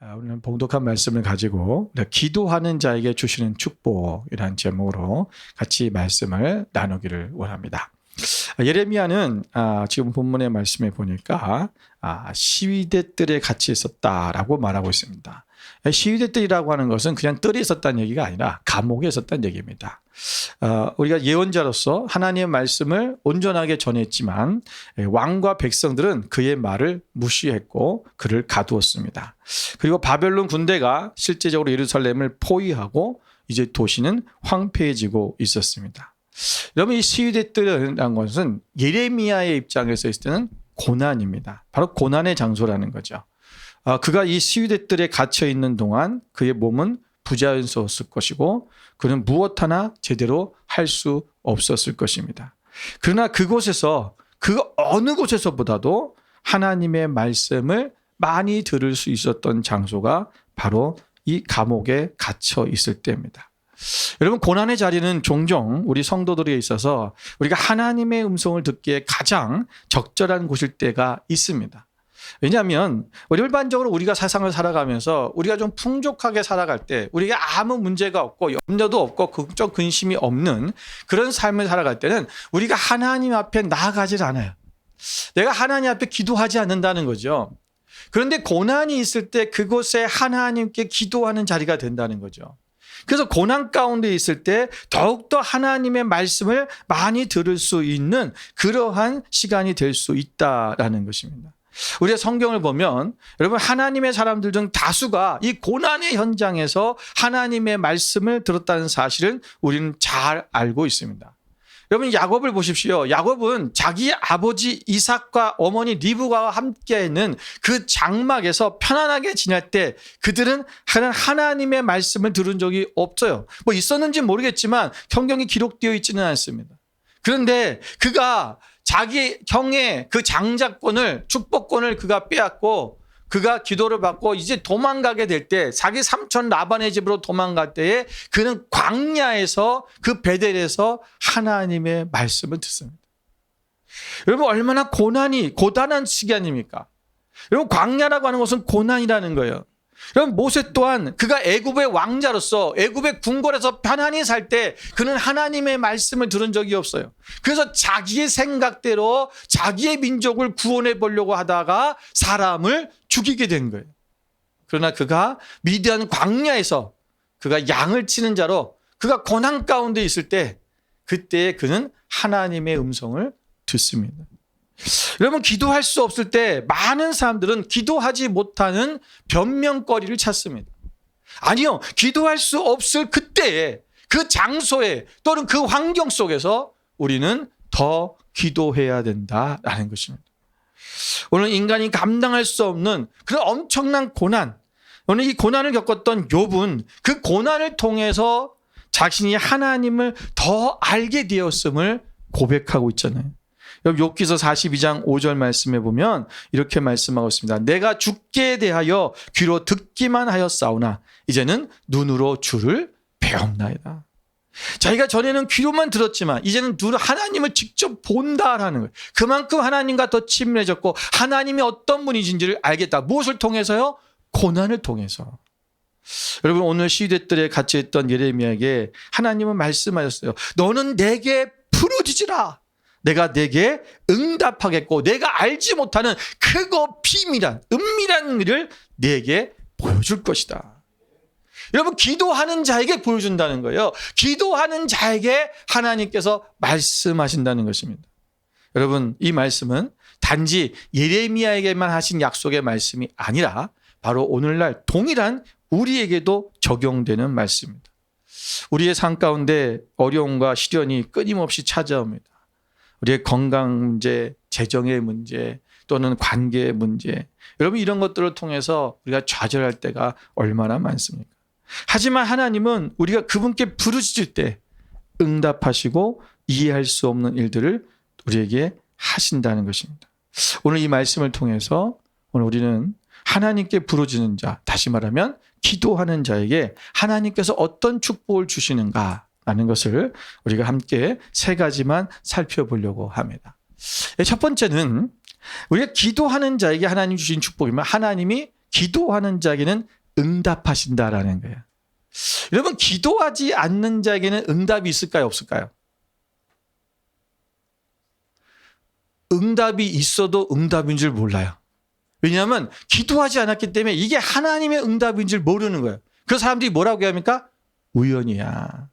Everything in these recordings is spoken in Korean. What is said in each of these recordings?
오늘은 봉독한 말씀을 가지고 기도하는 자에게 주시는 축복이라는 제목으로 같이 말씀을 나누기를 원합니다. 예레미야는 지금 본문의 말씀에 보니까 시위대 뜰에 갇혀 있었다라고 말하고 있습니다. 시위대 뜰이라고 하는 것은 그냥 뜰에 있었다는 얘기가 아니라 감옥에 있었다는 얘기입니다. 우리가 예언자로서 하나님의 말씀을 온전하게 전했지만 왕과 백성들은 그의 말을 무시했고 그를 가두었습니다. 그리고 바벨론 군대가 실제적으로 예루살렘을 포위하고 이제 도시는 황폐해지고 있었습니다. 여러분, 이 시위대 뜰이라는 것은 예레미야의 입장에서 있을 때는 고난입니다. 바로 고난의 장소라는 거죠. 그가 이 시위대 뜰에 갇혀 있는 동안 그의 몸은 부자연스러웠을 것이고 그는 무엇 하나 제대로 할 수 없었을 것입니다. 그러나 그곳에서 그 어느 곳에서보다도 하나님의 말씀을 많이 들을 수 있었던 장소가 바로 이 감옥에 갇혀 있을 때입니다. 여러분, 고난의 자리는 종종 우리 성도들에 있어서 우리가 하나님의 음성을 듣기에 가장 적절한 곳일 때가 있습니다. 왜냐하면 일반적으로 우리가 세상을 살아가면서 우리가 좀 풍족하게 살아갈 때, 우리가 아무 문제가 없고 염려도 없고 걱정 근심이 없는 그런 삶을 살아갈 때는 우리가 하나님 앞에 나아가질 않아요. 내가 하나님 앞에 기도하지 않는다는 거죠. 그런데 고난이 있을 때 그곳에 하나님께 기도하는 자리가 된다는 거죠. 그래서 고난 가운데 있을 때 더욱더 하나님의 말씀을 많이 들을 수 있는 그러한 시간이 될 수 있다라는 것입니다. 우리가 성경을 보면 여러분, 하나님의 사람들 중 다수가 이 고난의 현장에서 하나님의 말씀을 들었다는 사실은 우리는 잘 알고 있습니다. 여러분, 야곱을 보십시오. 야곱은 자기 아버지 이삭과 어머니 리브가와 함께 있는 그 장막에서 편안하게 지낼 때 그들은 하나님의 말씀을 들은 적이 없어요. 뭐 있었는지 모르겠지만 성경이 기록되어 있지는 않습니다. 그런데 그가 자기 형의 그 장자권을, 축복권을 그가 빼앗고 그가 기도를 받고 이제 도망가게 될 때, 자기 삼촌 라반의 집으로 도망갈 때에 그는 광야에서 그 베델에서 하나님의 말씀을 듣습니다. 여러분, 얼마나 고단한 시기 아닙니까? 여러분, 광야라고 하는 것은 고난이라는 거예요. 여러분, 모세 또한 그가 애굽의 왕자로서 애굽의 궁궐에서 편안히 살 때 그는 하나님의 말씀을 들은 적이 없어요. 그래서 자기의 생각대로 자기의 민족을 구원해 보려고 하다가 사람을 죽이게 된 거예요. 그러나 그가 미디안 광야에서 그가 양을 치는 자로 그가 고난 가운데 있을 때 그때 그는 하나님의 음성을 듣습니다. 여러분, 기도할 수 없을 때 많은 사람들은 기도하지 못하는 변명거리를 찾습니다. 아니요, 기도할 수 없을 그때에, 그 장소에 또는 그 환경 속에서 우리는 더 기도해야 된다라는 것입니다. 오늘 인간이 감당할 수 없는 그런 엄청난 고난, 오늘 이 고난을 겪었던 욥은 그 고난을 통해서 자신이 하나님을 더 알게 되었음을 고백하고 있잖아요. 욥기서 42장 5절 말씀에 보면 이렇게 말씀하고 있습니다. 내가 주께 대하여 귀로 듣기만 하였사오나 이제는 눈으로 주를 배웠나이다. 자기가 전에는 귀로만 들었지만 이제는 눈으로 하나님을 직접 본다라는 거예요. 그만큼 하나님과 더 친밀해졌고 하나님이 어떤 분이신지를 알겠다. 무엇을 통해서요? 고난을 통해서. 여러분, 오늘 시위대들에 갇혀 있던 예레미야에게 하나님은 말씀하셨어요. 너는 내게 부르짖으라. 내가 내게 응답하겠고 내가 알지 못하는 크고 비밀한 은밀한 일을 내게 보여줄 것이다. 여러분, 기도하는 자에게 보여준다는 거예요. 기도하는 자에게 하나님께서 말씀하신다는 것입니다. 여러분, 이 말씀은 단지 예레미야에게만 하신 약속의 말씀이 아니라 바로 오늘날 동일한 우리에게도 적용되는 말씀입니다. 우리의 삶 가운데 어려움과 시련이 끊임없이 찾아옵니다. 우리의 건강 문제, 재정의 문제, 또는 관계의 문제, 여러분, 이런 것들을 통해서 우리가 좌절할 때가 얼마나 많습니까? 하지만 하나님은 우리가 그분께 부르짖을 때 응답하시고 이해할 수 없는 일들을 우리에게 하신다는 것입니다. 오늘 이 말씀을 통해서 오늘 우리는 하나님께 부르짖는 자, 다시 말하면 기도하는 자에게 하나님께서 어떤 축복을 주시는가 라는 것을 우리가 함께 세 가지만 살펴보려고 합니다. 첫 번째는 우리가 기도하는 자에게 하나님 주신 축복이면 하나님이 기도하는 자에게는 응답하신다라는 거예요. 여러분, 기도하지 않는 자에게는 응답이 있을까요, 없을까요? 응답이 있어도 응답인 줄 몰라요. 왜냐하면 기도하지 않았기 때문에 이게 하나님의 응답인 줄 모르는 거예요. 그 사람들이 뭐라고 합니까? 우연이야.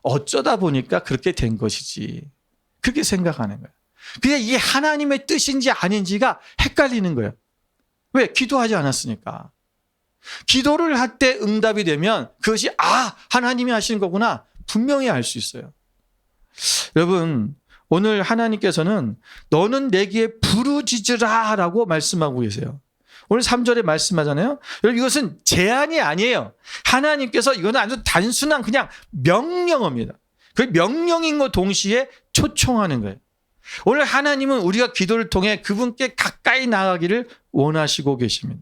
어쩌다 보니까 그렇게 된 것이지. 그렇게 생각하는 거예요. 그냥 이게 하나님의 뜻인지 아닌지가 헷갈리는 거예요. 왜? 기도하지 않았으니까. 기도를 할 때 응답이 되면 그것이 하나님이 하시는 거구나 분명히 알 수 있어요. 여러분, 오늘 하나님께서는 너는 내게 부르짖으라 라고 말씀하고 계세요. 오늘 3절에 말씀하잖아요. 여러분, 이것은 제안이 아니에요. 하나님께서 이거는 아주 단순한 그냥 명령어입니다. 그 명령인 것 동시에 초청하는 거예요. 오늘 하나님은 우리가 기도를 통해 그분께 가까이 나가기를 원하시고 계십니다.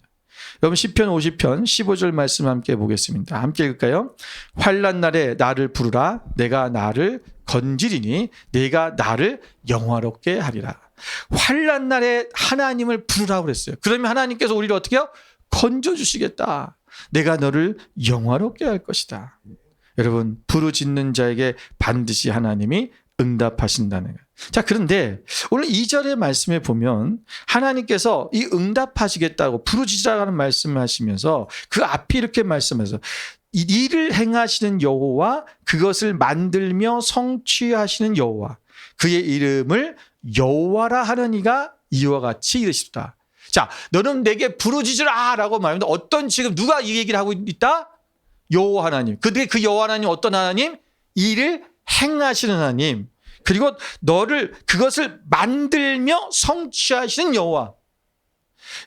여러분, 시편 50편 15절 말씀 함께 보겠습니다. 함께 읽을까요? 환난 날에 나를 부르라. 내가 나를 건지리니 내가 나를 영화롭게 하리라. 환난 날에 하나님을 부르라고 그랬어요. 그러면 하나님께서 우리를 어떻게 해요? 건져주시겠다. 내가 너를 영화롭게 할 것이다. 여러분, 부르짖는 자에게 반드시 하나님이 응답하신다는 거예요. 자, 그런데 오늘 2절의 말씀에 보면 하나님께서 이 응답하시겠다고 부르짖으라는 말씀을 하시면서 그 앞에 이렇게 말씀하셔서 일을 행하시는 여호와 그것을 만들며 성취하시는 여호와 그의 이름을 여호와라 하는 이가 이와 같이 이르시다. 자, 너는 내게 부르짖으라 라고 말합니다. 어떤 지금 누가 이 얘기를 하고 있다? 여호와 하나님. 근데 그 여호와 하나님 어떤 하나님? 일을 행하시는 하나님. 그리고 너를 그것을 만들며 성취하시는 여호와.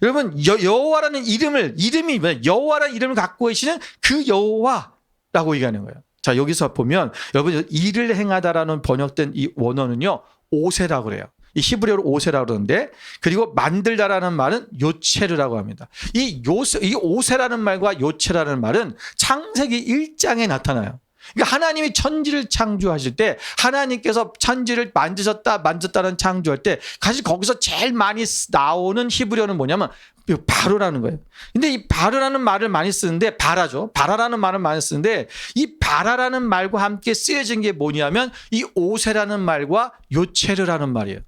여러분, 여호와라는 이름이 여호와라는 이름을 갖고 계시는 그 여호와라고 얘기하는 거예요. 자, 여기서 보면 여러분, 일을 행하다라는 번역된 이 원어는요, 오세라고 그래요. 이 히브리어로 오세라고 그러는데, 그리고 만들다라는 말은 요체르라고 합니다. 이 오세라는 말과 요체라는 말은 창세기 1장에 나타나요. 그러니까 하나님이 천지를 창조하실 때 하나님께서 천지를 만졌다는 창조할 때 사실 거기서 제일 많이 나오는 히브리어는 뭐냐면 바로라는 거예요. 근데 이 바로라는 말을 많이 쓰는데 바라라는 말을 많이 쓰는데 이 바라라는 말과 함께 쓰여진 게 뭐냐면 이 오세라는 말과 요체르라는 말이에요.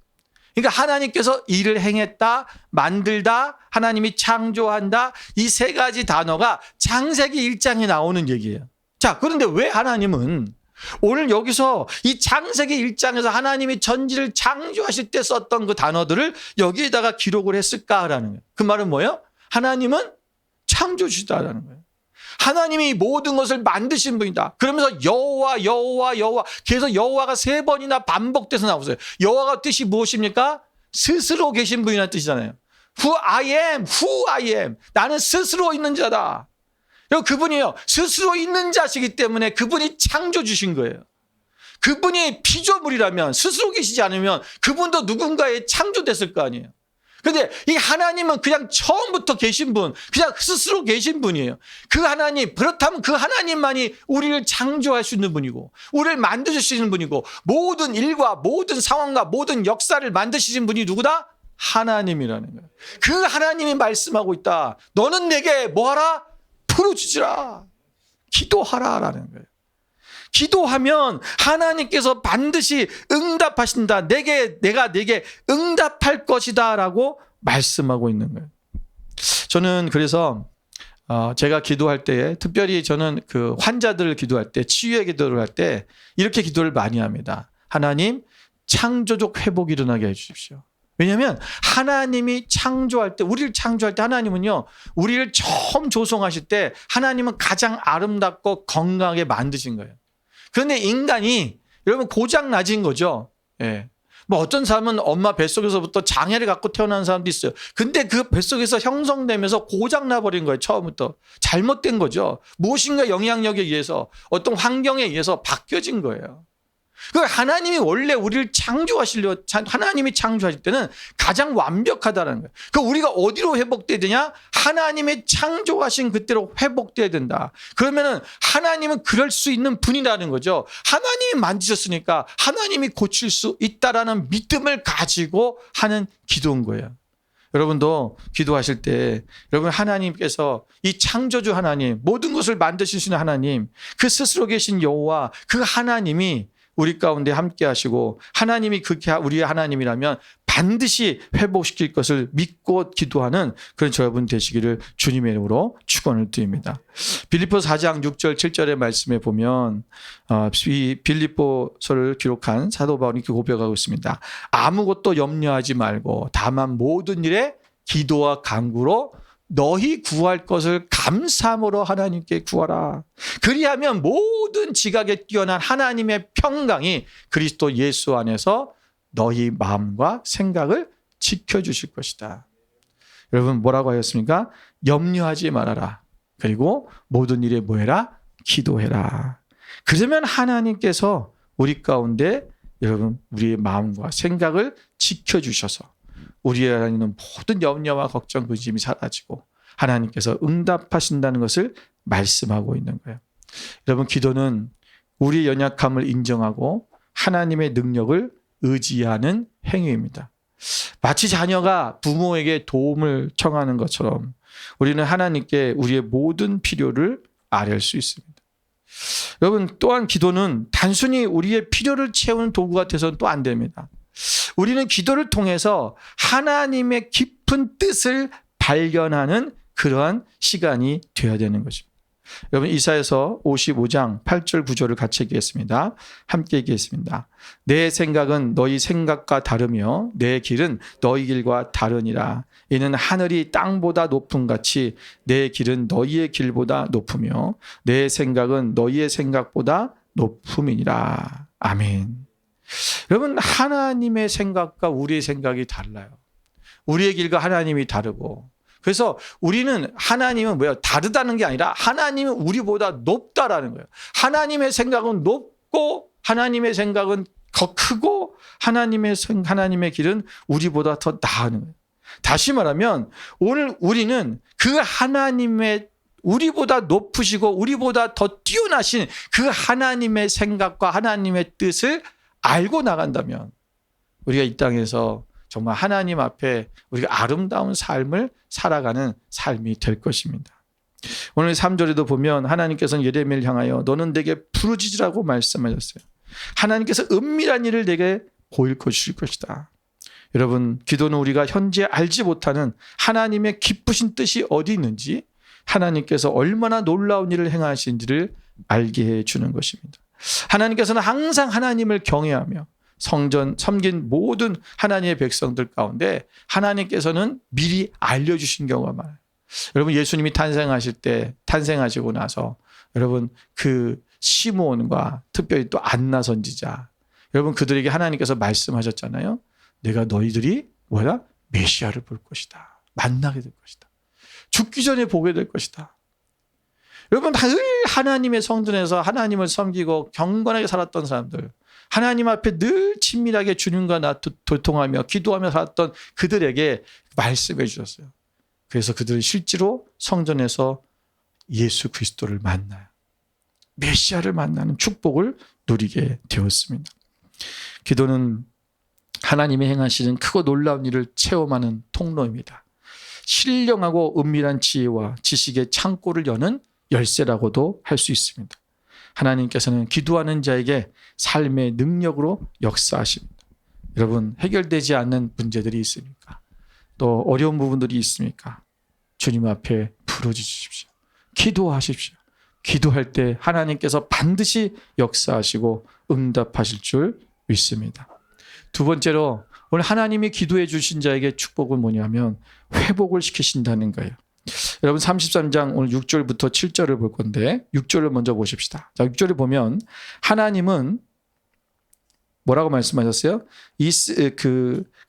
그러니까 하나님께서 일을 행했다, 만들다, 하나님이 창조한다, 이 세 가지 단어가 창세기 1장에 나오는 얘기예요. 자, 그런데 왜 하나님은 오늘 여기서 이 창세기 1장에서 하나님이 전지를 창조하실 때 썼던 그 단어들을 여기에다가 기록을 했을까라는 거예요. 그 말은 뭐예요? 하나님은 창조주시다라는 거예요. 하나님이 모든 것을 만드신 분이다. 그러면서 여호와 그래서 여호와가 3번이나 반복돼서 나오세요. 여호와가 뜻이 무엇입니까? 스스로 계신 분이라는 뜻이잖아요. Who I am. 나는 스스로 있는 자다. 그분이요, 스스로 있는 자시기 때문에 그분이 창조주신 거예요. 그분이 피조물이라면, 스스로 계시지 않으면 그분도 누군가에 창조됐을 거 아니에요. 그런데 이 하나님은 그냥 처음부터 계신 분, 그냥 스스로 계신 분이에요. 그 하나님, 그렇다면 그 하나님만이 우리를 창조할 수 있는 분이고 우리를 만드시는 분이고 모든 일과 모든 상황과 모든 역사를 만드시는 분이 누구다? 하나님이라는 거예요. 그 하나님이 말씀하고 있다. 너는 내게 뭐하라? 부르짖으라. 기도하라라는 거예요. 기도하면 하나님께서 반드시 응답하신다. 내가 내게 응답할 것이다라고 말씀하고 있는 거예요. 저는 그래서 제가 기도할 때, 특별히 저는 그 환자들을 기도할 때, 치유의 기도를 할 때 이렇게 기도를 많이 합니다. 하나님, 창조적 회복이 일어나게 해주십시오. 왜냐하면 하나님이 창조할 때, 우리를 창조할 때 하나님은요, 우리를 처음 조성하실 때 하나님은 가장 아름답고 건강하게 만드신 거예요. 그런데 인간이 여러분 고장나진 거죠. 예. 뭐 어떤 사람은 엄마 뱃속에서부터 장애를 갖고 태어난 사람도 있어요. 근데 그 뱃속에서 형성되면서 고장나 버린 거예요. 처음부터. 잘못된 거죠. 무엇인가 영향력에 의해서, 어떤 환경에 의해서 바뀌어진 거예요. 하나님이 원래 우리를 하나님이 창조하실 때는 가장 완벽하다는 거예요. 우리가 어디로 회복돼야 되냐? 하나님의 창조하신 그때로 회복돼야 된다. 그러면은 하나님은 그럴 수 있는 분이라는 거죠. 하나님이 만드셨으니까 하나님이 고칠 수 있다라는 믿음을 가지고 하는 기도인 거예요. 여러분도 기도하실 때 여러분 하나님께서 이 창조주 하나님, 모든 것을 만드시는 하나님, 그 스스로 계신 여호와 그 하나님이 우리 가운데 함께 하시고 하나님이 그렇게 우리의 하나님이라면 반드시 회복시킬 것을 믿고 기도하는 그런 여러분 되시기를 주님의 이름으로 축원을 드립니다. 빌립보서 4장 6절 7절의 말씀에 보면 이 빌립보서를 기록한 사도 바울이 이렇게 고백하고 있습니다. 아무것도 염려하지 말고 다만 모든 일에 기도와 간구로 너희 구할 것을 감사함으로 하나님께 구하라. 그리하면 모든 지각에 뛰어난 하나님의 평강이 그리스도 예수 안에서 너희 마음과 생각을 지켜주실 것이다. 여러분 뭐라고 하였습니까? 염려하지 말아라. 그리고 모든 일에 뭐해라? 기도해라. 그러면 하나님께서 우리 가운데 여러분 우리의 마음과 생각을 지켜주셔서 우리의 하나님은 모든 염려와 걱정, 근심이 사라지고 하나님께서 응답하신다는 것을 말씀하고 있는 거예요. 여러분 기도는 우리의 연약함을 인정하고 하나님의 능력을 의지하는 행위입니다. 마치 자녀가 부모에게 도움을 청하는 것처럼 우리는 하나님께 우리의 모든 필요를 아뢰을 수 있습니다. 여러분 또한 기도는 단순히 우리의 필요를 채우는 도구가 돼서는 또 안 됩니다. 우리는 기도를 통해서 하나님의 깊은 뜻을 발견하는 그러한 시간이 되어야 되는 것입니다. 여러분 이사야서 55장 8절 9절을 같이 얘기했습니다. 함께 얘기했습니다. 내 생각은 너희 생각과 다르며 내 길은 너희 길과 다르니라. 이는 하늘이 땅보다 높음 같이 내 길은 너희의 길보다 높으며 내 생각은 너희의 생각보다 높음이니라. 아멘. 여러분 하나님의 생각과 우리의 생각이 달라요. 우리의 길과 하나님이 다르고 그래서 우리는 하나님은 뭐예요? 다르다는 게 아니라 하나님은 우리보다 높다라는 거예요. 하나님의 생각은 높고 하나님의 생각은 더 크고 하나님의 길은 우리보다 더 나은 거예요. 다시 말하면 오늘 우리는 그 하나님의 우리보다 높으시고 우리보다 더 뛰어나신 그 하나님의 생각과 하나님의 뜻을 알고 나간다면 우리가 이 땅에서 정말 하나님 앞에 우리가 아름다운 삶을 살아가는 삶이 될 것입니다. 오늘 3절에도 보면 하나님께서는 예레미야를 향하여 너는 내게 부르짖으라고 말씀하셨어요. 하나님께서 은밀한 일을 내게 보일 것이다. 여러분 기도는 우리가 현재 알지 못하는 하나님의 기쁘신 뜻이 어디 있는지 하나님께서 얼마나 놀라운 일을 행하신지를 알게 해주는 것입니다. 하나님께서는 항상 하나님을 경외하며 성전 섬긴 모든 하나님의 백성들 가운데 하나님께서는 미리 알려주신 경우가 많아요. 여러분 예수님이 탄생하시고 나서 여러분 그 시므온과 특별히 또 안나 선지자 여러분 그들에게 하나님께서 말씀하셨잖아요. 내가 너희들이 메시아를 볼 것이다. 만나게 될 것이다. 죽기 전에 보게 될 것이다. 여러분 늘 하나님의 성전에서 하나님을 섬기고 경건하게 살았던 사람들 하나님 앞에 늘 친밀하게 주님과 도통하며 기도하며 살았던 그들에게 말씀해 주셨어요. 그래서 그들은 실제로 성전에서 예수 그리스도를 만나요. 메시아를 만나는 축복을 누리게 되었습니다. 기도는 하나님이 행하시는 크고 놀라운 일을 체험하는 통로입니다. 신령하고 은밀한 지혜와 지식의 창고를 여는 열쇠라고도 할 수 있습니다. 하나님께서는 기도하는 자에게 삶의 능력으로 역사하십니다. 여러분 해결되지 않는 문제들이 있습니까? 또 어려운 부분들이 있습니까? 주님 앞에 부르짖으십시오. 기도하십시오. 기도할 때 하나님께서 반드시 역사하시고 응답하실 줄 믿습니다. 두 번째로 오늘 하나님이 기도해 주신 자에게 축복은 뭐냐면 회복을 시키신다는 거예요. 여러분 33장 오늘 6절부터 7절을 볼 건데 6절을 먼저 보십시다. 자, 6절을 보면 하나님은 뭐라고 말씀하셨어요?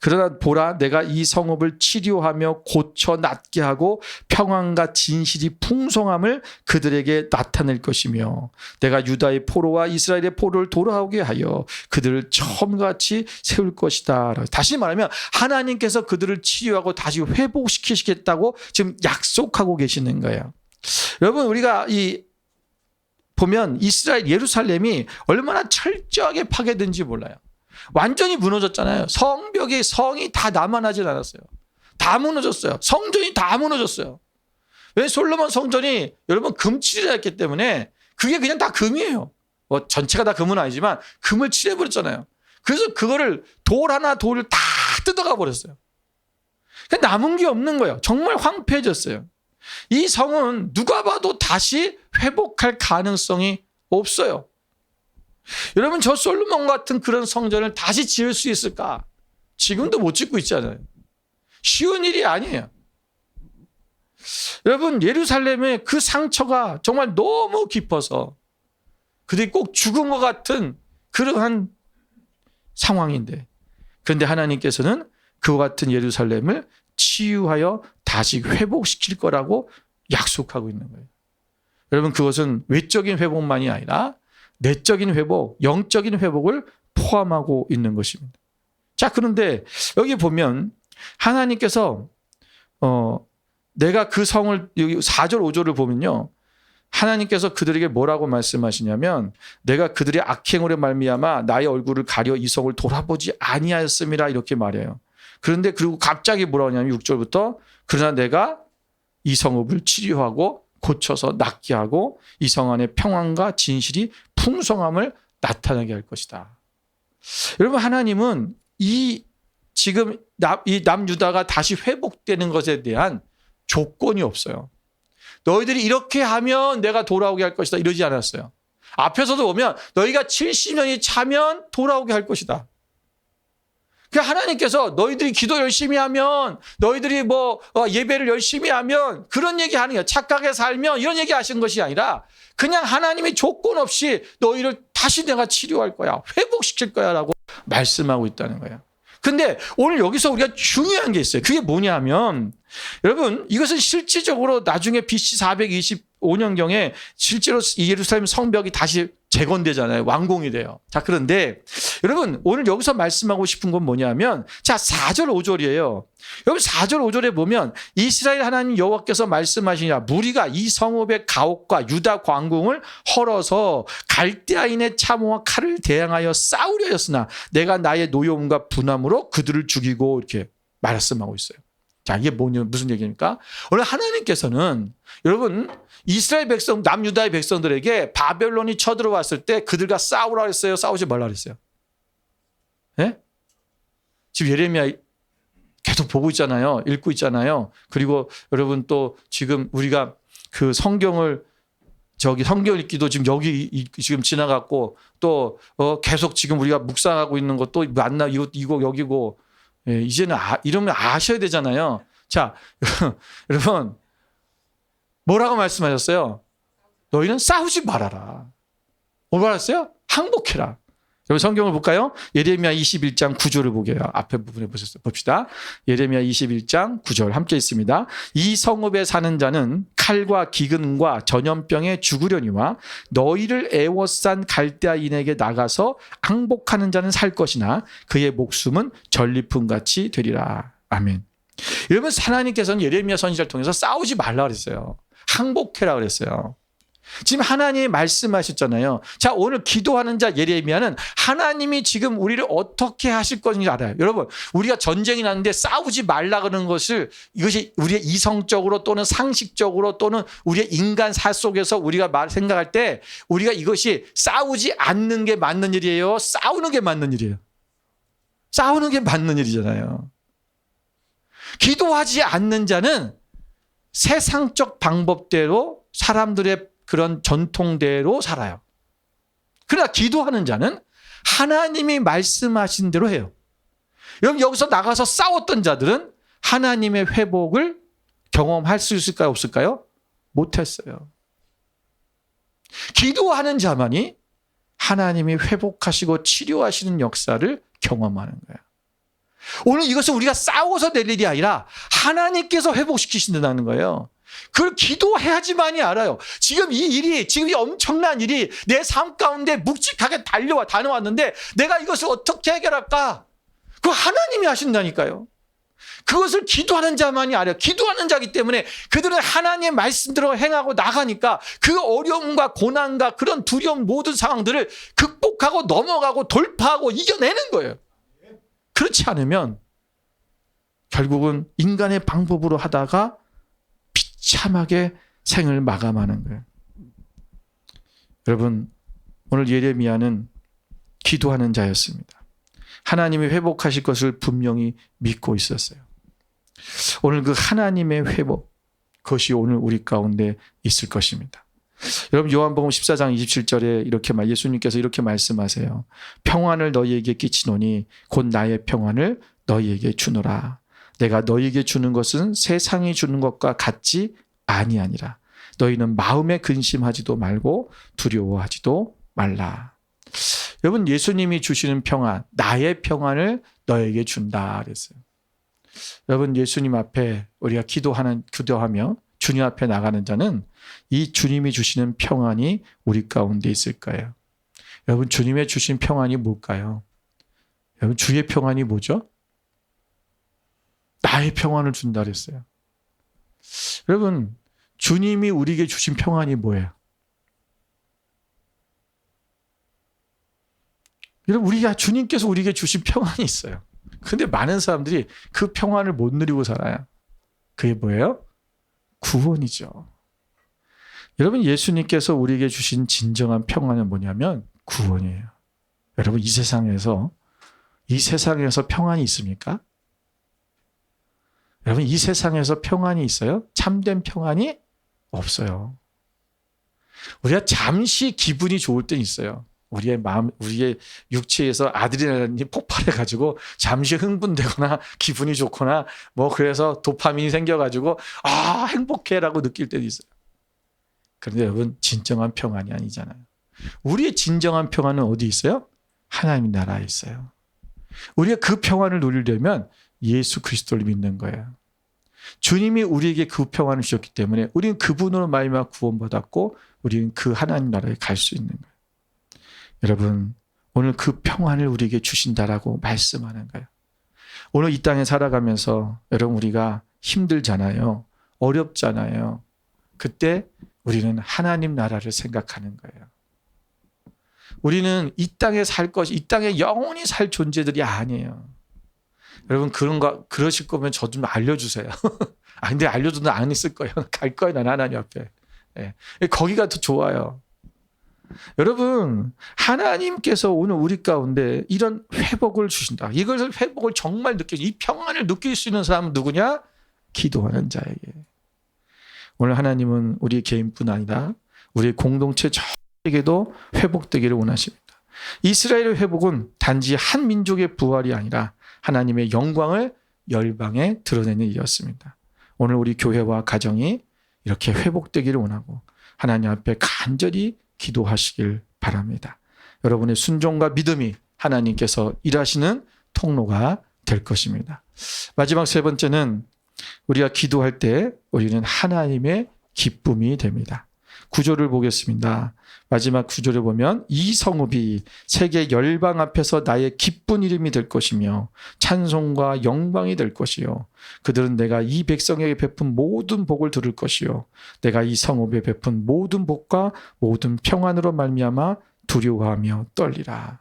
그러나 보라 내가 이 성읍을 치료하며 고쳐 낫게 하고 평안과 진실이 풍성함을 그들에게 나타낼 것이며 내가 유다의 포로와 이스라엘의 포로를 돌아오게 하여 그들을 처음같이 세울 것이다. 다시 말하면 하나님께서 그들을 치료하고 다시 회복시키시겠다고 지금 약속하고 계시는 거예요. 여러분 우리가 보면 이스라엘 예루살렘이 얼마나 철저하게 파괴된지 몰라요. 완전히 무너졌잖아요. 성벽이 성이 다 남아나질 않았어요. 다 무너졌어요. 성전이 다 무너졌어요. 왜? 솔로몬 성전이 여러분 금칠이라 했기 때문에 그게 그냥 다 금이에요. 뭐 전체가 다 금은 아니지만 금을 칠해버렸잖아요. 그래서 그거를 돌 하나 돌을 다 뜯어가 버렸어요. 그러니까 남은 게 없는 거예요. 정말 황폐해졌어요. 이 성은 누가 봐도 다시 회복할 가능성이 없어요. 여러분, 저 솔로몬 같은 그런 성전을 다시 지을 수 있을까? 지금도 못 짓고 있잖아요. 쉬운 일이 아니에요. 여러분, 예루살렘의 그 상처가 정말 너무 깊어서 그들이 꼭 죽은 것 같은 그러한 상황인데, 그런데 하나님께서는 그와 같은 예루살렘을 치유하여 다시 회복시킬 거라고 약속하고 있는 거예요. 여러분, 그것은 외적인 회복만이 아니라 내적인 회복, 영적인 회복을 포함하고 있는 것입니다. 자, 그런데 여기 보면 하나님께서 내가 그 성을, 여기 4절 5절을 보면요, 하나님께서 그들에게 뭐라고 말씀하시냐면 내가 그들의 악행으로 말미암아 나의 얼굴을 가려 이 성을 돌아보지 아니하였음이라 이렇게 말해요. 그런데 그리고 갑자기 뭐라고 하냐면 6절부터 그러나 내가 이 성읍을 치료하고 고쳐서 낫게 하고 이 성 안에 평안과 진실이 풍성함을 나타나게 할 것이다. 여러분, 하나님은 지금 이 남유다가 다시 회복되는 것에 대한 조건이 없어요. 너희들이 이렇게 하면 내가 돌아오게 할 것이다 이러지 않았어요. 앞에서도 보면 너희가 70년이 차면 돌아오게 할 것이다. 그러니까 하나님께서 너희들이 기도 열심히 하면, 너희들이 예배를 열심히 하면 그런 얘기 하는 거예요. 착하게 살면 이런 얘기 하신 것이 아니라 그냥 하나님이 조건 없이 너희를 다시 내가 치료할 거야, 회복시킬 거야 라고 말씀하고 있다는 거예요. 근데 오늘 여기서 우리가 중요한 게 있어요. 그게 뭐냐 하면, 여러분, 이것은 실질적으로 나중에 BC 425년경에 실제로 예루살렘 성벽이 다시 재건되잖아요. 완공이 돼요. 자, 그런데 여러분, 오늘 여기서 말씀하고 싶은 건 뭐냐면, 자, 4절 5절이에요. 여기 4절 5절에 보면 이스라엘 하나님 여호와께서 말씀하시니라 무리가 이 성읍의 가옥과 유다 광궁을 헐어서 갈대아인의 참호와 칼을 대항하여 싸우려 했으나 내가 나의 노여움과 분함으로 그들을 죽이고 이렇게 말씀하고 있어요. 자, 이게 무슨 얘기입니까? 오늘 하나님께서는 여러분 이스라엘 백성, 남유다의 백성들에게 바벨론이 쳐들어왔을 때 그들과 싸우라 했어요? 싸우지 말라 그랬어요? 예? 지금 예레미야 계속 보고 있잖아요. 읽고 있잖아요. 그리고 여러분 또 지금 우리가 그 성경을 성경 읽기도 지금 여기 지금 지나갔고 또 계속 지금 우리가 묵상하고 있는 것도 만나 이거 여기고, 예, 이제는 이러면 아셔야 되잖아요. 자, 여러분 뭐라고 말씀하셨어요? 너희는 싸우지 말아라. 뭐라고 했어요? 항복해라. 여러분 성경을 볼까요? 예레미야 21장 9절을 보게요. 앞에 부분에 봅시다. 예레미야 21장 9절 함께 있습니다. 이 성읍에 사는 자는 칼과 기근과 전염병에 죽으려니와 너희를 애워싼 갈대아인에게 나가서 항복하는 자는 살 것이나 그의 목숨은 전리품같이 되리라. 아멘. 여러분, 하나님께서는 예레미야 선지자를 통해서 싸우지 말라 그랬어요. 항복해라 그랬어요. 지금 하나님이 말씀하셨잖아요. 자, 오늘 기도하는 자 예레미야는 하나님이 지금 우리를 어떻게 하실 것인지 알아요. 여러분, 우리가 전쟁이 났는데 싸우지 말라 그러는 것을, 이것이 우리의 이성적으로 또는 상식적으로 또는 우리의 인간사 속에서 우리가 생각할 때 우리가 이것이 싸우지 않는 게 맞는 일이에요? 싸우는 게 맞는 일이에요? 싸우는 게 맞는 일이잖아요. 기도하지 않는 자는 세상적 방법대로 사람들의 그런 전통대로 살아요. 그러나 기도하는 자는 하나님이 말씀하신 대로 해요. 여기서 나가서 싸웠던 자들은 하나님의 회복을 경험할 수 있을까요? 없을까요? 못했어요. 기도하는 자만이 하나님이 회복하시고 치료하시는 역사를 경험하는 거예요. 오늘 이것은 우리가 싸워서 낼 일이 아니라 하나님께서 회복시키신다는 거예요. 그걸 기도해야지만이 알아요. 지금 이 엄청난 일이 내 삶 가운데 묵직하게 다녀왔는데 내가 이것을 어떻게 해결할까? 그거 하나님이 하신다니까요. 그것을 기도하는 자만이 알아요. 기도하는 자이기 때문에 그들은 하나님의 말씀대로 행하고 나가니까 그 어려움과 고난과 그런 두려움 모든 상황들을 극복하고 넘어가고 돌파하고 이겨내는 거예요. 그렇지 않으면 결국은 인간의 방법으로 하다가 비참하게 생을 마감하는 거예요. 여러분, 오늘 예레미야는 기도하는 자였습니다. 하나님이 회복하실 것을 분명히 믿고 있었어요. 오늘 그 하나님의 회복, 그것이 오늘 우리 가운데 있을 것입니다. 여러분, 요한복음 14장 27절에 예수님께서 이렇게 말씀하세요. 평안을 너희에게 끼치노니 곧 나의 평안을 너희에게 주노라. 내가 너희에게 주는 것은 세상이 주는 것과 같지 아니하니라. 너희는 마음에 근심하지도 말고 두려워하지도 말라. 여러분, 예수님이 주시는 평안, 나의 평안을 너에게 준다 그랬어요. 여러분, 예수님 앞에 우리가 기도하며 주님 앞에 나가는 자는 이 주님이 주시는 평안이 우리 가운데 있을 거예요. 여러분, 주님의 주신 평안이 뭘까요? 여러분, 주의 평안이 뭐죠? 나의 평안을 준다 그랬어요. 여러분, 주님이 우리에게 주신 평안이 뭐예요? 여러분, 주님께서 우리에게 주신 평안이 있어요. 근데 많은 사람들이 그 평안을 못 누리고 살아요. 그게 뭐예요? 구원이죠. 여러분, 예수님께서 우리에게 주신 진정한 평안은 뭐냐면 구원이에요. 여러분, 이 세상에서 평안이 있습니까? 여러분, 이 세상에서 평안이 있어요? 참된 평안이 없어요. 우리가 잠시 기분이 좋을 땐 있어요. 우리의 마음, 우리의 육체에서 아드레날린이 폭발해가지고 잠시 흥분되거나 기분이 좋거나 그래서 도파민이 생겨가지고 행복해라고 느낄 때도 있어요. 그런데 여러분, 진정한 평안이 아니잖아요. 우리의 진정한 평안은 어디 있어요? 하나님 나라에 있어요. 우리가 그 평안을 누리려면 예수 그리스도를 믿는 거예요. 주님이 우리에게 그 평안을 주셨기 때문에 우리는 그분으로 말미암아 구원받았고 우리는 그 하나님 나라에 갈 수 있는 거예요. 여러분, 오늘 그 평안을 우리에게 주신다라고 말씀하는 거예요. 오늘 이 땅에 살아가면서 여러분, 우리가 힘들잖아요. 어렵잖아요. 그때 우리는 하나님 나라를 생각하는 거예요. 우리는 이 땅에 이 땅에 영원히 살 존재들이 아니에요. 여러분, 그러실 거면 저 좀 알려주세요. 근데 알려줘도 안 있을 거예요. 갈 거예요, 난 하나님 앞에. 거기가 더 좋아요. 여러분, 하나님께서 오늘 우리 가운데 이런 회복을 주신다. 이것을 회복을 정말 이 평안을 느낄 수 있는 사람은 누구냐? 기도하는 자에게. 오늘 하나님은 우리 개인뿐 아니라 우리 공동체 전에게도 회복되기를 원하십니다. 이스라엘의 회복은 단지 한 민족의 부활이 아니라 하나님의 영광을 열방에 드러내는 일이었습니다. 오늘 우리 교회와 가정이 이렇게 회복되기를 원하고 하나님 앞에 간절히 기도하시길 바랍니다. 여러분의 순종과 믿음이 하나님께서 일하시는 통로가 될 것입니다. 마지막 세 번째는 우리가 기도할 때 우리는 하나님의 기쁨이 됩니다. 구절을 보겠습니다. 마지막 구절을 보면 이 성읍이 세계 열방 앞에서 나의 기쁜 이름이 될 것이며 찬송과 영광이 될 것이요 그들은 내가 이 백성에게 베푼 모든 복을 들을 것이요 내가 이 성읍에 베푼 모든 복과 모든 평안으로 말미암아 두려워하며 떨리라.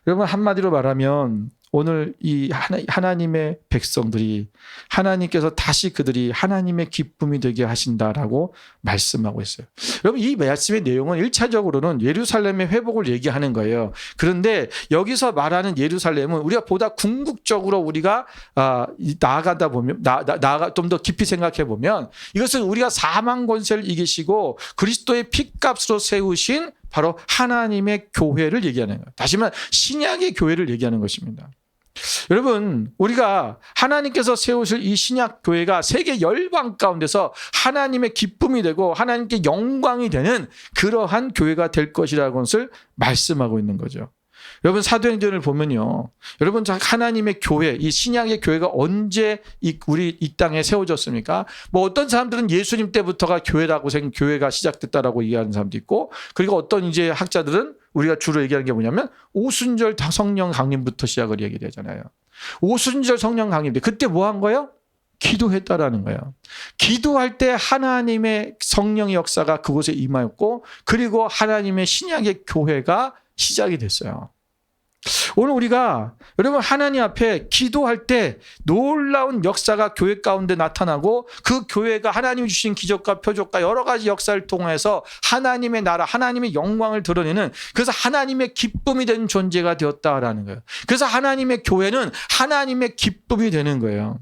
여러분, 한마디로 말하면 오늘 이 하나님의 백성들이 하나님께서 다시 그들이 하나님의 기쁨이 되게 하신다라고 말씀하고 있어요. 여러분, 이 말씀의 내용은 1차적으로는 예루살렘의 회복을 얘기하는 거예요. 그런데 여기서 말하는 예루살렘은 우리가 보다 궁극적으로 우리가 나아가다 보면 좀 더 깊이 생각해 보면 이것은 우리가 사망 권세를 이기시고 그리스도의 피값으로 세우신 바로 하나님의 교회를 얘기하는 거예요. 다시 말하면 신약의 교회를 얘기하는 것입니다. 여러분, 우리가 하나님께서 세우실 이 신약 교회가 세계 열방 가운데서 하나님의 기쁨이 되고 하나님께 영광이 되는 그러한 교회가 될 것이라는 것을 말씀하고 있는 거죠. 여러분, 사도행전을 보면요, 여러분, 하나님의 교회, 이 신약의 교회가 언제 우리 이 땅에 세워졌습니까? 어떤 사람들은 예수님 때부터가 교회가 시작됐다라고 얘기하는 사람도 있고, 그리고 어떤 이제 학자들은 우리가 주로 얘기하는 게 뭐냐면 오순절 성령 강림부터 시작을 얘기를 하잖아요. 오순절 성령 강림 때 그때 뭐 한 거예요? 기도했다라는 거예요. 기도할 때 하나님의 성령의 역사가 그곳에 임하였고, 그리고 하나님의 신약의 교회가 시작이 됐어요. 오늘 우리가 여러분 하나님 앞에 기도할 때 놀라운 역사가 교회 가운데 나타나고 그 교회가 하나님이 주신 기적과 표적과 여러 가지 역사를 통해서 하나님의 나라, 하나님의 영광을 드러내는, 그래서 하나님의 기쁨이 되는 존재가 되었다라는 거예요. 그래서 하나님의 교회는 하나님의 기쁨이 되는 거예요.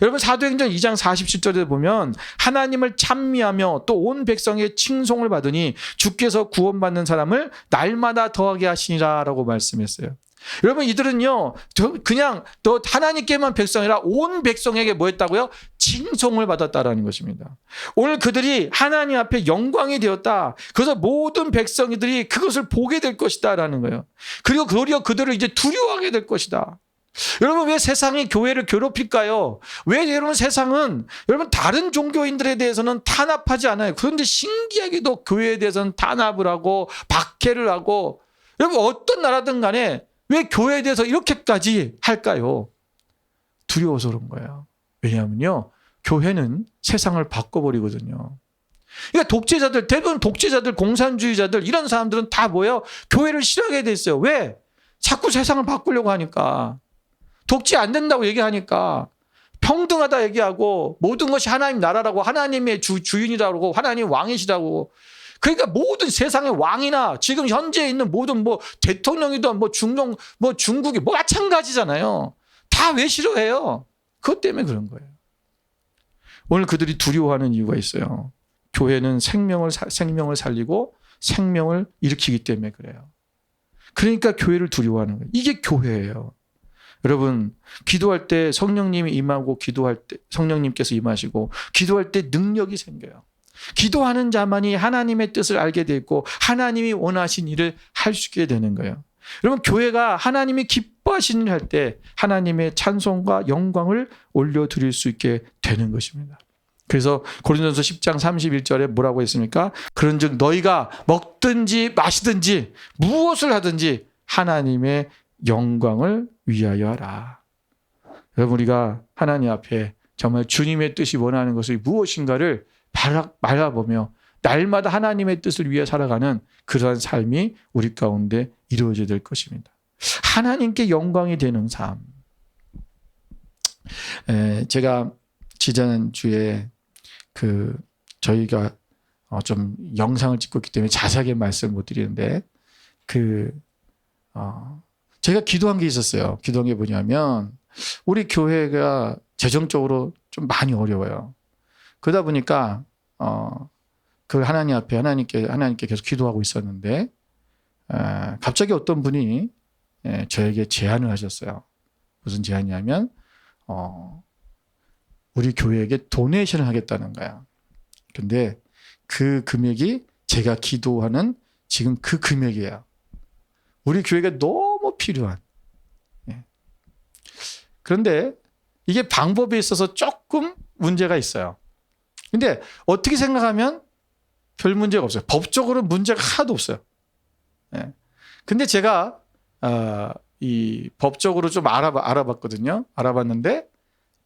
여러분 사도행전 2장 47절에 보면 하나님을 찬미하며 또 온 백성의 칭송을 받으니 주께서 구원받는 사람을 날마다 더하게 하시니라 라고 말씀했어요. 여러분 이들은요 그냥 또 하나님께만 백성이 아니라 온 백성에게 뭐 했다고요? 칭송을 받았다라는 것입니다. 오늘 그들이 하나님 앞에 영광이 되었다. 그래서 모든 백성들이 그것을 보게 될 것이다 라는 거예요. 그리고 도리어 그들을 이제 두려워하게 될 것이다. 여러분 왜 세상이 교회를 괴롭힐까요? 왜 여러분 세상은 여러분 다른 종교인들에 대해서는 탄압하지 않아요. 그런데 신기하게도 교회에 대해서는 탄압을 하고 박해를 하고, 여러분 어떤 나라든 간에 왜 교회에 대해서 이렇게까지 할까요? 두려워서 그런 거예요. 왜냐하면요 교회는 세상을 바꿔버리거든요. 그러니까 독재자들, 대부분 독재자들, 공산주의자들 이런 사람들은 다 뭐예요? 교회를 싫어하게 돼 있어요. 왜? 자꾸 세상을 바꾸려고 하니까. 독재 안 된다고 얘기하니까, 평등하다 얘기하고 모든 것이 하나님 나라라고, 하나님의 주인이라고, 하나님 왕이시라고. 그러니까 모든 세상의 왕이나 지금 현재 있는 모든 뭐 대통령이든 뭐 중국이 뭐 마찬가지잖아요. 다 왜 싫어해요? 그것 때문에 그런 거예요. 오늘 그들이 두려워하는 이유가 있어요. 교회는 생명을 살리고 생명을 일으키기 때문에 그래요. 그러니까 교회를 두려워하는 거예요. 이게 교회예요. 여러분 기도할 때 성령님이 임하고, 기도할 때 성령님께서 임하시고 기도할 때 능력이 생겨요. 기도하는 자만이 하나님의 뜻을 알게 되고 하나님이 원하신 일을 할 수 있게 되는 거예요. 여러분 교회가 하나님이 기뻐하시는 일을 할 때 하나님의 찬송과 영광을 올려드릴 수 있게 되는 것입니다. 그래서 고린도전서 10장 31절에 뭐라고 했습니까? 그런즉 너희가 먹든지 마시든지 무엇을 하든지 하나님의 영광을 위하여 하라. 여러분 우리가 하나님 앞에 정말 주님의 뜻이 원하는 것이 무엇인가를 바라보며 날마다 하나님의 뜻을 위해 살아가는 그러한 삶이 우리 가운데 이루어져야 될 것입니다. 하나님께 영광이 되는 삶. 제가 지난주에 저희가 좀 영상을 찍고 있기 때문에 자세하게 말씀을 못 드리는데 제가 기도한 게 있었어요. 기도한 게 뭐냐면 우리 교회가 재정적으로 좀 많이 어려워요. 그러다 보니까 그 하나님 앞에 하나님께 계속 기도하고 있었는데 갑자기 어떤 분이 저에게 제안을 하셨어요. 무슨 제안이냐면 우리 교회에게 도네이션을 하겠다는 거야. 근데 그 금액이 제가 기도하는 지금 그 금액이에요. 우리 교회가 너무 필요한. 그런데 이게 방법에 있어서 조금 문제가 있어요. 근데 어떻게 생각하면 별 문제가 없어요. 법적으로 문제가 하나도 없어요. 근데 제가 이 법적으로 좀 알아봤거든요. 알아봤는데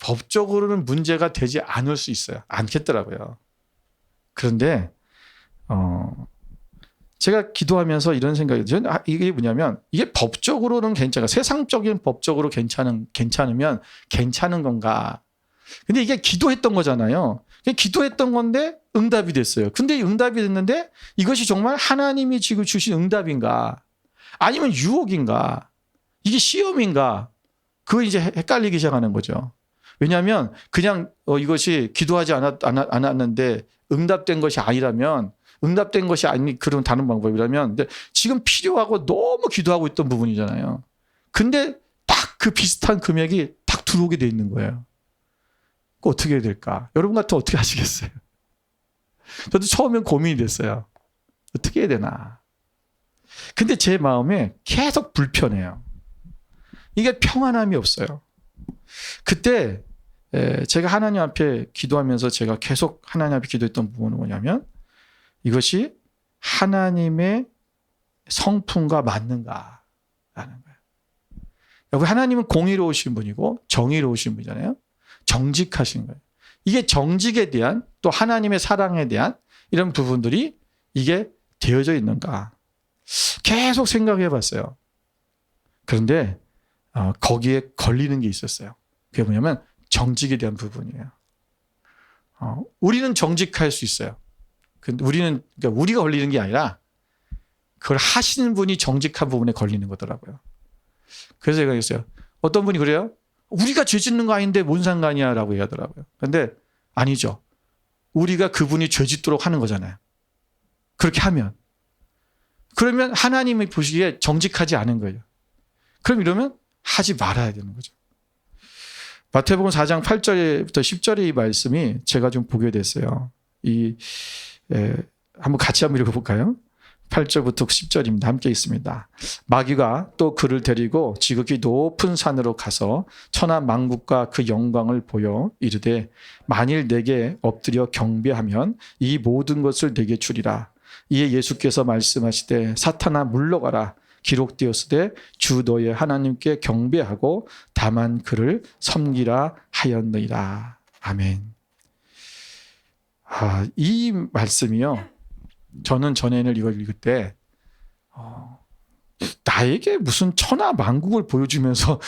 법적으로는 문제가 되지 않을 수 있어요. 않겠더라고요. 그런데 제가 기도하면서 이런 생각이 들어요. 이게 뭐냐면 이게 법적으로는 괜찮아. 세상적인 법적으로 괜찮으면 괜찮은 건가. 근데 이게 기도했던 거잖아요. 기도했던 건데 응답이 됐어요. 근데 응답이 됐는데 이것이 정말 하나님이 지금 주신 응답인가? 아니면 유혹인가? 이게 시험인가? 그거 이제 헷갈리기 시작하는 거죠. 왜냐하면 그냥 이것이 기도하지 않았는데 응답된 것이 아니라면, 응답된 것이 아니 그런 다른 방법이라면, 근데 지금 필요하고 너무 기도하고 있던 부분이잖아요. 근데 딱 그 비슷한 금액이 딱 들어오게 돼 있는 거예요. 어떻게 해야 될까? 여러분 같으면 어떻게 하시겠어요? 저도 처음엔 고민이 됐어요. 어떻게 해야 되나? 근데 제 마음에 계속 불편해요. 이게 평안함이 없어요. 그때 제가 하나님 앞에 기도하면서 제가 계속 하나님 앞에 기도했던 부분은 뭐냐면 이것이 하나님의 성품과 맞는가라는 거예요. 여기 하나님은 공의로우신 분이고 정의로우신 분이잖아요. 정직하신 거예요. 이게 정직에 대한, 또 하나님의 사랑에 대한 이런 부분들이 이게 되어져 있는가 계속 생각해 봤어요. 그런데 거기에 걸리는 게 있었어요. 그게 뭐냐면 정직에 대한 부분이에요. 우리는 정직할 수 있어요. 근데 그러니까 우리가 걸리는 게 아니라 그걸 하시는 분이 정직한 부분에 걸리는 거더라고요. 그래서 제가 그랬어요. 어떤 분이 그래요? 우리가 죄 짓는 거 아닌데 뭔 상관이야 라고 얘기하더라고요. 근데 아니죠. 우리가 그분이 죄 짓도록 하는 거잖아요. 그렇게 하면. 그러면 하나님이 보시기에 정직하지 않은 거예요. 그럼 이러면 하지 말아야 되는 거죠. 마태복음 4장 8절부터 10절의 이 말씀이 제가 좀 보게 됐어요. 한번 같이 한번 읽어볼까요? 8절부터 10절입니다. 함께 있습니다. 마귀가 또 그를 데리고 지극히 높은 산으로 가서 천하 만국과 그 영광을 보여 이르되 만일 내게 엎드려 경배하면 이 모든 것을 내게 주리라. 이에 예수께서 말씀하시되 사탄아 물러가라. 기록되었으되 주 너의 하나님께 경배하고 다만 그를 섬기라 하였느니라. 아멘. 이 말씀이요. 저는 전에는 이걸 읽을 때 나에게 무슨 천하 만국을 보여주면서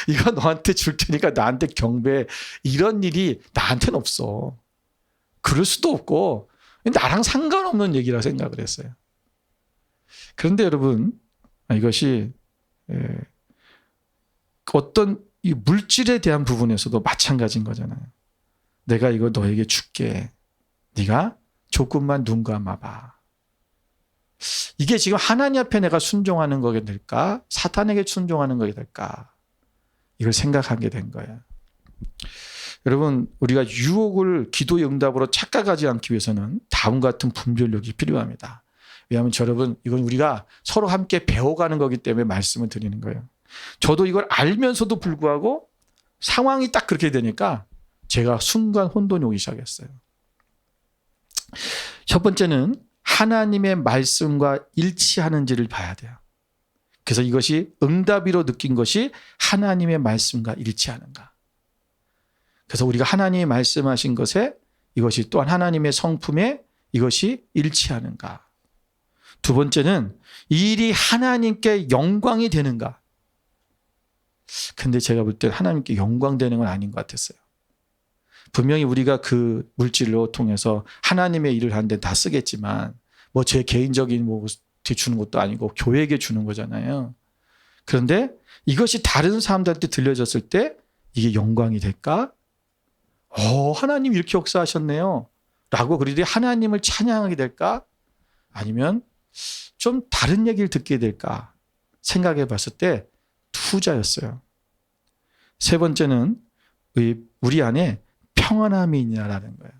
이거 너한테 줄 테니까 나한테 경배, 이런 일이 나한테는 없어. 그럴 수도 없고 나랑 상관없는 얘기라 생각을 했어요. 그런데 여러분, 이것이 어떤 이 물질에 대한 부분에서도 마찬가지인 거잖아요. 내가 이거 너에게 줄게. 네가 조금만 눈 감아봐. 이게 지금 하나님 앞에 내가 순종하는 거게 될까? 사탄에게 순종하는 거게 될까? 이걸 생각하게 된 거예요. 여러분, 우리가 유혹을 기도의 응답으로 착각하지 않기 위해서는 다음과 같은 분별력이 필요합니다. 왜냐하면 여러분, 이건 우리가 서로 함께 배워가는 거기 때문에 말씀을 드리는 거예요. 저도 이걸 알면서도 불구하고 상황이 딱 그렇게 되니까 제가 순간 혼돈이 오기 시작했어요. 첫 번째는 하나님의 말씀과 일치하는지를 봐야 돼요. 그래서 이것이 응답이로 느낀 것이 하나님의 말씀과 일치하는가. 그래서 우리가 하나님이 말씀하신 것에 이것이 또한 하나님의 성품에 이것이 일치하는가. 두 번째는 이 일이 하나님께 영광이 되는가. 근데 제가 볼 때 하나님께 영광 되는 건 아닌 것 같았어요. 분명히 우리가 그 물질로 통해서 하나님의 일을 하는데 다 쓰겠지만 뭐 제 개인적인 뭐 주는 것도 아니고 교회에게 주는 거잖아요. 그런데 이것이 다른 사람들한테 들려졌을 때 이게 영광이 될까? 하나님 이렇게 역사하셨네요. 라고 그들이 하나님을 찬양하게 될까? 아니면 좀 다른 얘기를 듣게 될까? 생각해 봤을 때 후자였어요. 세 번째는 우리 안에 평안함이 있냐라는 거예요.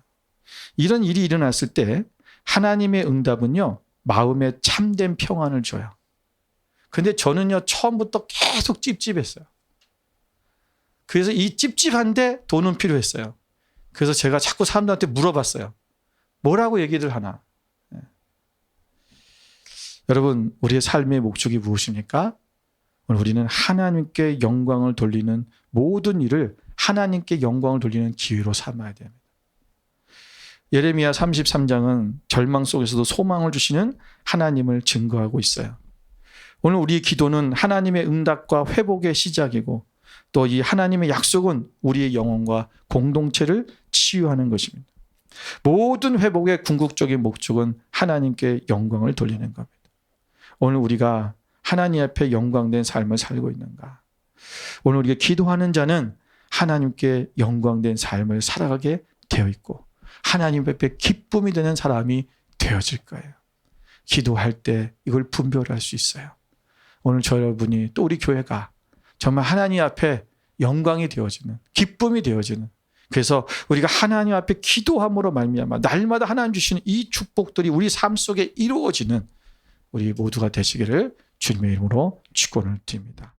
이런 일이 일어났을 때 하나님의 응답은요, 마음에 참된 평안을 줘요. 근데 저는요, 처음부터 계속 찝찝했어요. 그래서 이 찝찝한데 돈은 필요했어요. 그래서 제가 자꾸 사람들한테 물어봤어요. 뭐라고 얘기를 하나? 여러분, 우리의 삶의 목적이 무엇입니까? 오늘 우리는 하나님께 영광을 돌리는 모든 일을 하나님께 영광을 돌리는 기회로 삼아야 됩니다. 예레미야 33장은 절망 속에서도 소망을 주시는 하나님을 증거하고 있어요. 오늘 우리의 기도는 하나님의 응답과 회복의 시작이고 또 이 하나님의 약속은 우리의 영혼과 공동체를 치유하는 것입니다. 모든 회복의 궁극적인 목적은 하나님께 영광을 돌리는 겁니다. 오늘 우리가 하나님 앞에 영광된 삶을 살고 있는가? 오늘 우리가 기도하는 자는 하나님께 영광된 삶을 살아가게 되어 있고 하나님 앞에 기쁨이 되는 사람이 되어질 거예요. 기도할 때 이걸 분별할 수 있어요. 오늘 저 여러분이 또 우리 교회가 정말 하나님 앞에 영광이 되어지는, 기쁨이 되어지는, 그래서 우리가 하나님 앞에 기도함으로 말미암아 날마다 하나님 주시는 이 축복들이 우리 삶 속에 이루어지는 우리 모두가 되시기를 주님의 이름으로 축원을 드립니다.